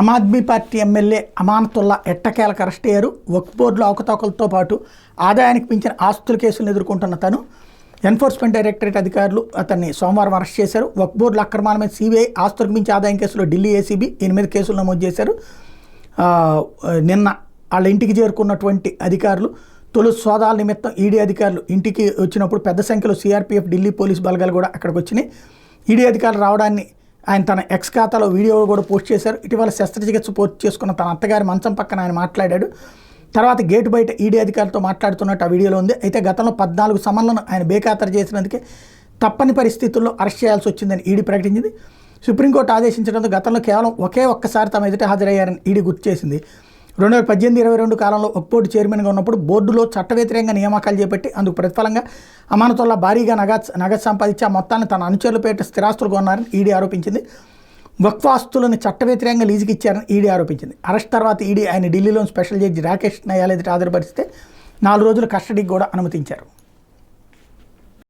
Aam Aadmi party MLA Amanatullah ఎట్టకేలకు arrest అయ్యారు. వక్ఫ్ బోర్డులో అవకతవకలతో పాటు ఆదాయానికి మించిన ఆస్తుల కేసులను ఎదుర్కొంటున్న తను ఎన్ఫోర్స్మెంట్ డైరెక్టరేట్ అధికారులు అతన్ని సోమవారం అరెస్ట్ చేశారు. వక్ఫ్ బోర్డుల అక్రమాల మీద సిబిఐ, ఆస్తులకు మించి ఆదాయం కేసులో ఢిల్లీ ఏసీబీ 8 కేసులు నమోదు చేశారు. నిన్న వాళ్ళ ఇంటికి చేరుకున్నటువంటి అధికారులు తొలి సోదాల నిమిత్తం ఈడీ అధికారులు ఇంటికి వచ్చినప్పుడు పెద్ద సంఖ్యలో సిఆర్పీఎఫ్, ఢిల్లీ పోలీసు బలగాలు కూడా అక్కడికి వచ్చినాయి. ఈడీ అధికారులు రావడాన్ని ఆయన తన ఎక్స్ ఖాతాలో వీడియో కూడా పోస్ట్ చేశారు. ఇటీవల శస్త్రచికిత్స పూర్తి చేసుకున్న తన అత్తగారి మంచం పక్కన ఆయన మాట్లాడాడు. తర్వాత గేటు బయట ఈడీ అధికారులతో మాట్లాడుతున్నట్టు ఆ వీడియోలో ఉంది. అయితే గతంలో 14 సమన్లను ఆయన బేఖాతరు చేసినందుకే తప్పని పరిస్థితుల్లో అరెస్ట్ చేయాల్సి వచ్చిందని ఈడీ ప్రకటించింది. సుప్రీంకోర్టు ఆదేశించడంతో గతంలో కేవలం ఒక్కసారి తమ ఎదుట హాజరయ్యారని ఈడీ గుర్తు చేసింది. 2018-22 కాలంలో వక్ఫ్ బోర్డు చైర్మన్గా ఉన్నప్పుడు బోర్డులో చట్టవ్యతిరేకంగా నియామకాలు చేపట్టి అందుకు ప్రతిఫలంగా అమానతుల్లా భారీగా నగదు సంపాదించి ఆ మొత్తాన్ని తన అనుచరుల పేరిట స్థిరాస్తులు కొన్నారని ఈడీ ఆరోపించింది. వక్ఫ్ ఆస్తులను చట్టవ్యతిరేకంగా లీజుకి ఇచ్చారని ఈడీ ఆరోపించింది. అరెస్ట్ తర్వాత ఈడీ ఆయన ఢిల్లీలోని స్పెషల్ జడ్జి రాకేష్ నయాల్ ఎదుట హాజరుపరిస్తే 4 రోజుల కస్టడీకి కూడా అనుమతించారు.